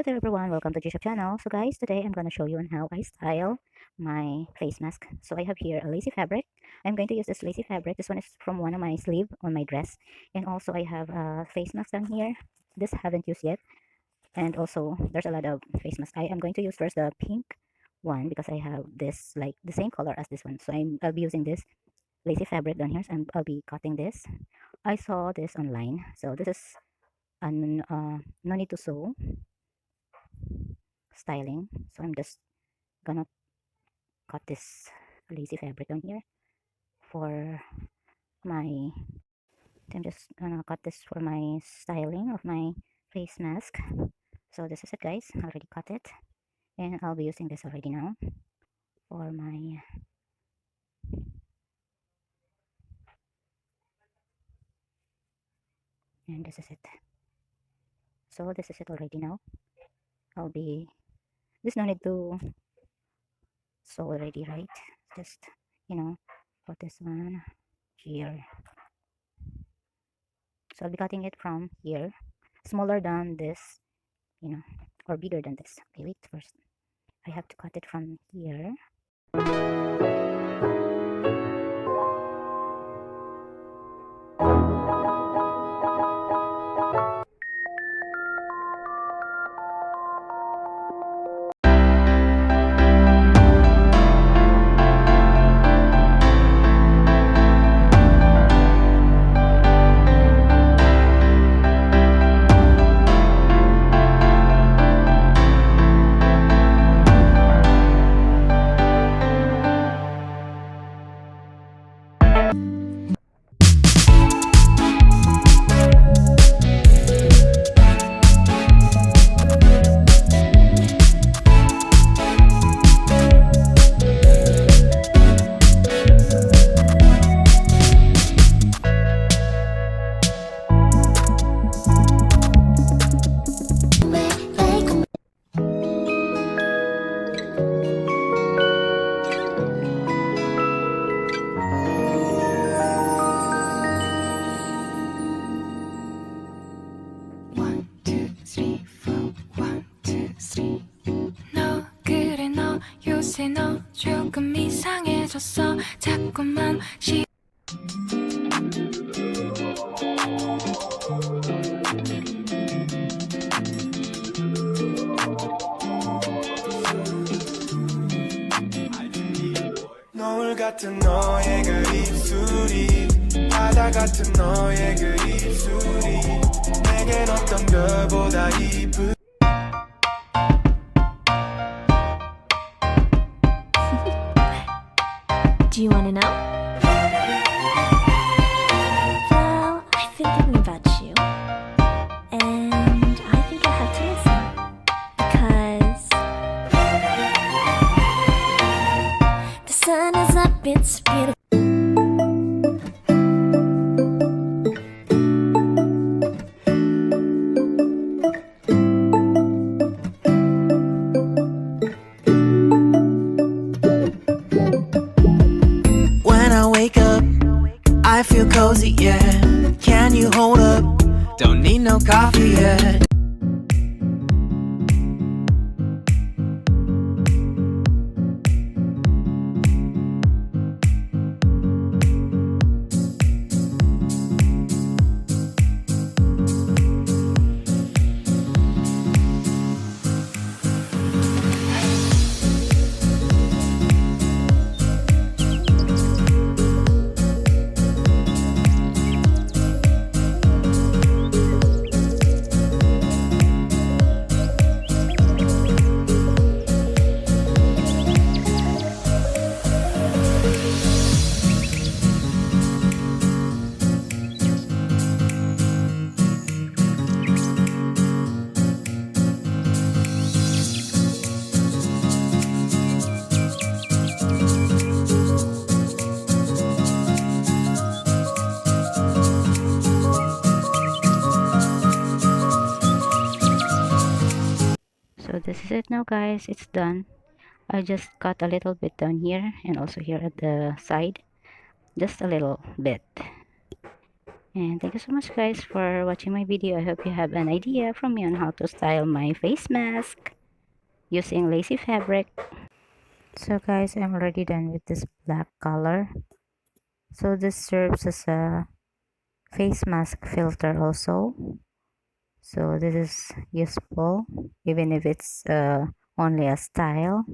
Hello there everyone, welcome to G-Shop channel. So guys, today I'm going to show you on how I style my face mask. So I have here a lacy fabric. I'm going to use this lacy fabric. This one is from one of my sleeve on my dress. And also I have a face mask down here. This I haven't used yet. And also there's a lot of face masks. I am going to use first the pink one because I have this like the same color as this one. So I'll be using this lacy fabric down here and I'll be cutting this. I saw this online. So this is an no need to sew styling. So I'm just gonna cut this lacy fabric on here for my I'm just gonna cut this for my styling of my face mask. So this is it guys, I already cut it and I'll be using this already now for my and this is it. So this is it already now. I'll be there's no need to sew already, right? Just put this one here. So I'll be cutting it from here, smaller than this, or bigger than this. Okay, wait, first I have to cut it from here. 요새 너 조금 이상해졌어 자꾸만 노을 같은 너의 그 입술이 바다 같은 너의 그 입술이 내겐 어떤 별보다 이쁜 Do you want to know? Well, I've been thinking about you, and I think I have to listen, because the sun is up, it's beautiful. I feel cozy, yeah. Can you hold up? Don't need no coffee yet. So this is it now guys, it's done. I just cut a little bit down here and also here at the side, just a little bit. And thank you so much guys for watching my video. I hope you have an idea from me on how to style my face mask using lacy fabric. So guys, I'm already done with this black color. So this serves as a face mask filter also. So this is useful even if it's only a style.